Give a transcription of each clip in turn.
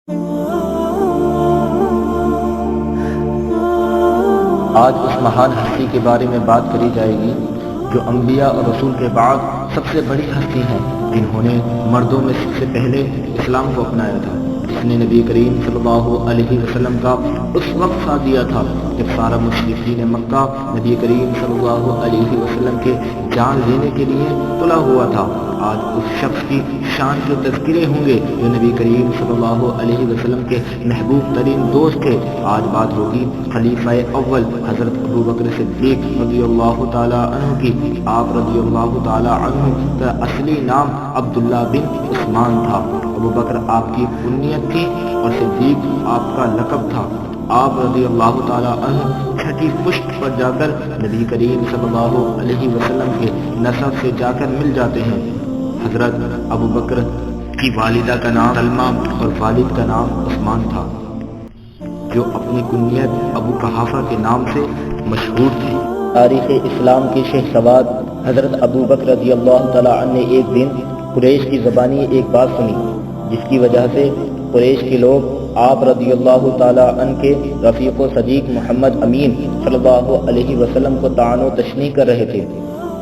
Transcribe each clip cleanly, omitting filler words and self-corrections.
آج اس महान हस्ती के बारे में बात करी जाएगी जो अंबिया और रसूल के बाद सबसे बड़ी हस्ती हैं, जिन्होंने मर्दों में सबसे पहले इस्लाम को अपनाया था, जिसने नबी करीम सल्लल्लाहु अलैहि वसल्लम का उस वक्त साथ दिया था जब सारा मुशरिकीन मक्का नबी करीम सल्लल्लाहु अलैहि वसल्लम के जान लेने के लिए तुला हुआ था। आज उस शख्स की शान के तज़किरे होंगे जो नबी करीम सल्लल्लाहु अलैहि वसल्लम के महबूब तरीन दोस्त थे। आज बात होगी खलीफा अव्वल हज़रत अबू बकर सिद्दीक़ रज़ियल्लाहु ताला अन्हु की। आप रज़ियल्लाहु ताला अन्हु का असली नाम अब्दुल्ला बिन उस्मान था। अबू बकर आपकी कुन्नियत थी और सिद्दीक़ आपका लक़ब था। आप रज़ियल्लाहु ताला अन्हु छठी पुश्त पर जाकर नबी करीम सल्लल्लाहु अलैहि वसल्लम के नसब से जाकर मिल जाते हैं। हज़रत अबू बकर की वालिदा का नाम सलमा और वालिद का नाम उस्मान था, जो अपनी कुन्नियत अबू कहाफा के नाम से मशहूर थी। तारीख़ इस्लाम के शेख सवाद हज़रत अबू बकर रज़ियल्लाहु ताला अन्हु ने एक दिन कुरैश की ज़बानी एक बात सुनी, जिसकी वजह से कुरैश के लोग आप रज़ियल्लाहु ताला अन्हु के रफ़ीक़ व सदीक़ मोहम्मद अमीन सल्लल्लाहु अलैहि वसल्लम को तानो तशनीह कर रहे थे।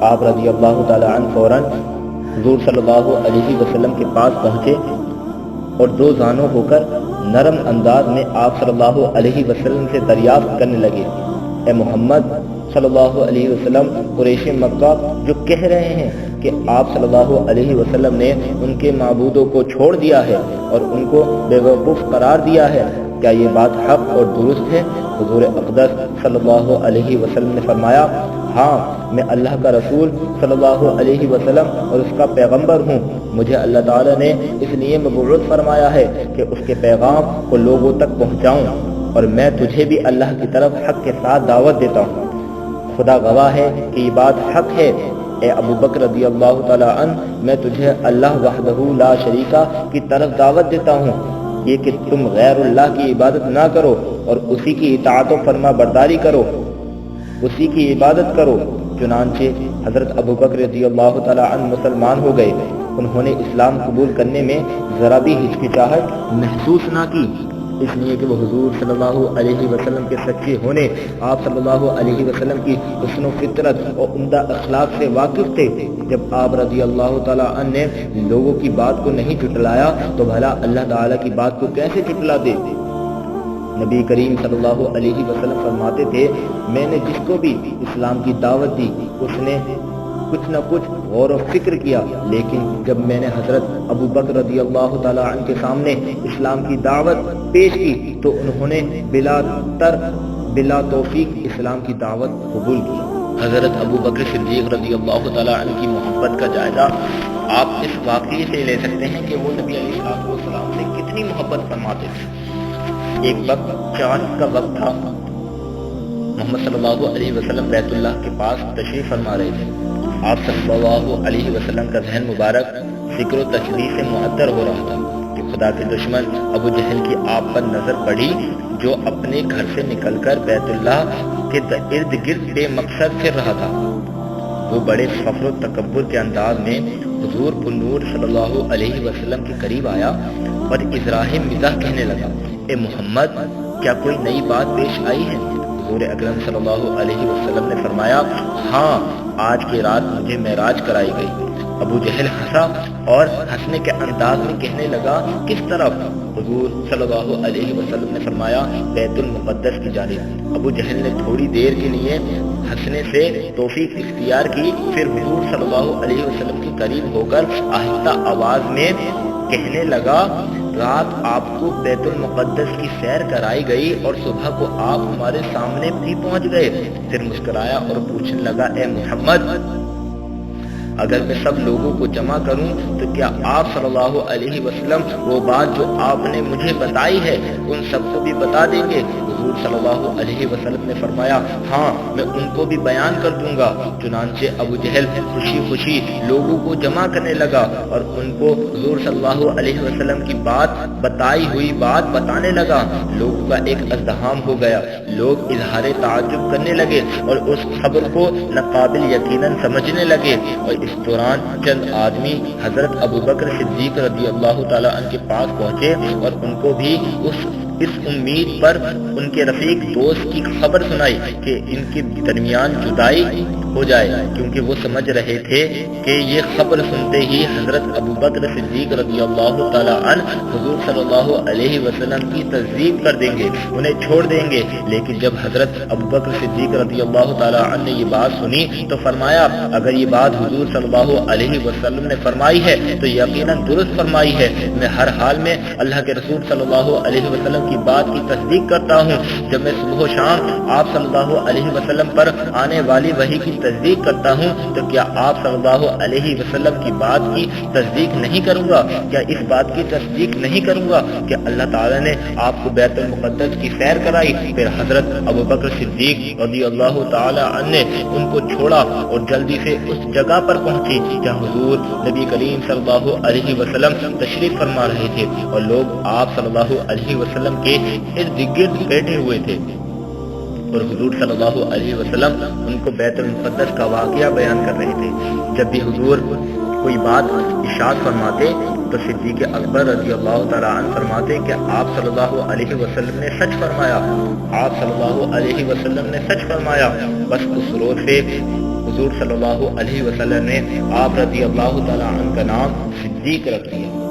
आप रज़ियल्लाहु ताला अन्हु फ़ौरन हुज़ूर सल्लल्लाहु अलैहि वसल्लम के पास पहुँचे और दो जानों होकर नरम अंदाज में आप सल्लल्लाहु अलैहि वसल्लम से दरियाफ्त करने लगे, ए मोहम्मद सल्लल्लाहु अलैहि वसल्लम, कुरैश मक्का जो कह रहे हैं कि आप सल्लल्लाहु अलैहि वसल्लम ने उनके माबूदों को छोड़ दिया है और उनको बेवकूफ़ करार दिया है, क्या ये बात हक़ और दुरुस्त है? हुज़ूर अक़दस सल्लल्लाहु अलैहि वसल्लम ने फरमाया, हाँ, मैं अल्लाह का रसूल सल्लल्लाहु अलैहि वसल्लम और उसका पैगंबर हूँ। मुझे अल्लाह ताला ने इसलिए मबऊस फरमाया है कि उसके पैगाम को लोगों तक पहुँचाऊँ, और मैं तुझे भी अल्लाह की तरफ हक़ के साथ दावत देता हूँ। खुदा गवाह है कि ये बात हक़ है। ए अबू बकर रज़ियल्लाहु ताला अन्हु, मैं तुझे अल्लाह वहदहू ला शरीका की तरफ दावत देता हूँ, ये कि तुम गैरुल्लाह की इबादत ना करो और उसी की इताअत व फरमा बरदारी करो, उसी की इबादत करो। चुनांचे हज़रत अबू बकर रज़ियल्लाहु ताला अन्हु मुसलमान हो गए। उन्होंने इस्लाम कबूल करने में ज़रा भी हिचकिचाहट महसूस ना की, इसलिए कि वो हुज़ूर सल्लल्लाहु अलैहि वसल्लम के सच्चे होने, आप सल्लल्लाहु अलैहि वसल्लम की हुस्न फितरत और उम्दा अखलाक से वाकिफ थे। जब आप रज़ियल्लाहु ताला अन्हु ने लोगों की बात को नहीं झुटलाया तो भला अल्लाह ताला की बात को कैसे झुटला दे? नबी करीम सल्लल्लाहु अलैहि वसल्लम फरमाते थे, मैंने जिसको भी इस्लाम की दावत दी उसने कुछ न कुछ गौर व फिक्र किया, लेकिन जब मैंने हज़रत अबू बकर रज़ियल्लाहु ताला अन्हु के सामने इस्लाम की दावत पेश की तो उन्होंने बिला तौफीक इस्लाम की दावत कबूल की। हज़रत अबू बकर सिद्दीक़ रज़ियल्लाहु ताला अन्हु की मोहब्बत का जायज़ा आप इस वाक़ये से ले सकते हैं कि वो नबी अलैहिस्सलाम से कितनी मोहब्बत फरमाते थे। एक वक्त चाँद का वक्त था। मोहम्मद सल्लल्लाहु अलैहि वसल्लम बैतुल्लाह के पास तशरीफ़ फरमा रहे थे। आप सल्लल्लाहु अलैहि वसल्लम का ज़हन मुबारक ज़िक्र व तस्बीह से मुअत्तर हो रहा था कि खुदा के दुश्मन अबू जहल की आप पर नज़र पड़ी, जो अपने घर से निकलकर बैतुल्लाह के इर्द गिर्द बेमकसद फिर रहा था। वो बड़े फ़ख्र व तकब्बुर के अंदाज में हुज़ूर पुन्नूर सल्लल्लाहु अलैहि वसल्लम के करीब आया और इज़राह मिज़ाह कहने लगा, ए मोहम्मद, क्या कोई नई बात पेश आई है? हुज़ूर अकरम सल्लल्लाहु अलैहि वसल्लम ने फरमाया, हाँ, आज की रात मुझे मेराज कराई गई। अबू जहल हंसा और हंसने के अंदाज में कहने लगा, किस तरफ? हुज़ूर सल्लल्लाहु अलैहि वसल्लम ने फरमाया, बैतुल मुक़द्दस की जानिब। अबू जहल ने थोड़ी देर के लिए हंसने से तौफीक इख्तियार की, फिर हुज़ूर सल्लल्लाहु अलैहि वसल्लम के करीब होकर आहिस्ता आवाज़ में कहने लगा, रात आपको बैतुल मुक़द्दस की सैर कराई गई और सुबह को आप हमारे सामने भी पहुंच गए। फिर मुस्कुराया और पूछने लगा, ए मोहम्मद, अगर मैं सब लोगों को जमा करूं तो क्या आप सल्लल्लाहु अलैहि वसल्लम वो बात जो आपने मुझे बताई है उन सबको भी बता देंगे? حضور صلی اللہ علیہ وسلم نے فرمایا ہاں میں ان کو بھی بیان کر دوں گا۔ چنانچہ ابو جہل خوشی خوشی لوگوں کو جمع کرنے لگا اور ان کو حضور صلی اللہ علیہ وسلم کی بتائی ہوئی بات بتانے لگا۔ لوگوں کا ایک ازدحام ہو گیا، لوگ اظہار تعجب کرنے لگے اور اس خبر کو ناقابل یقیناً سمجھنے لگے۔ اور اس دوران چند آدمی حضرت ابو بکر صدیق رضی اللہ تعالیٰ عنہ کے پاس پہنچے اور ان کو بھی اس امید پر ان کے رفیق دوست کی خبر سنائی کہ ان کے درمیان جدائی ہو جائے، کیونکہ وہ سمجھ رہے تھے کہ یہ خبر سنتے ہی حضرت ابو بکر صدیق رضی اللہ تعالیٰ عنہ حضور صلی اللہ علیہ وسلم کی تکذیب کر دیں گے، انہیں چھوڑ دیں گے۔ لیکن جب حضرت ابو بکر صدیق رضی اللہ تعالیٰ عنہ نے یہ بات سنی تو فرمایا اگر یہ بات حضور صلی اللہ علیہ وسلم نے فرمائی ہے تو یقیناً درست فرمائی ہے، میں ہر حال میں اللہ کے رسول صلی اللہ علیہ وسلم کی بات کی تصدیق کرتا ہوں۔ جب میں صبح و شام آپ صلی اللہ علیہ وسلم پر آنے والی وحی کی تصدیق کرتا ہوں تو کیا آپ صلی اللہ علیہ وسلم کی بات کی تصدیق نہیں کروں گا؟ کیا اس بات کی تصدیق نہیں کروں گا کہ اللہ تعالیٰ نے آپ کو بیت المقدس کی سیر کرائی؟ پھر حضرت ابو بکر صدیق رضی اللہ تعالی عنہ نے ان کو چھوڑا اور جلدی سے اس جگہ پر پہنچی جہاں حضور نبی کریم صلی اللہ علیہ وسلم تشریف فرما رہے تھے اور لوگ آپ صلی اللہ علیہ وسلم کے ارد گرد بیٹھے ہوئے تھے اور حضور صلی اللہ علیہ وسلم ان کو بیت المقدس کا واقعہ بیان کر رہے تھے۔ جب بھی حضور کوئی بات ارشاد فرماتے تو صدیق اکبر رضی اللہ تعالیٰ عنہ فرماتے کہ آپ صلی اللہ علیہ وسلم نے سچ فرمایا، آپ صلی اللہ علیہ وسلم نے سچ فرمایا۔ بس اس روز سے حضور صلی اللہ علیہ وسلم نے آپ رضی اللہ تعالیٰ عنہ کا نام صدیق رکھ دیا۔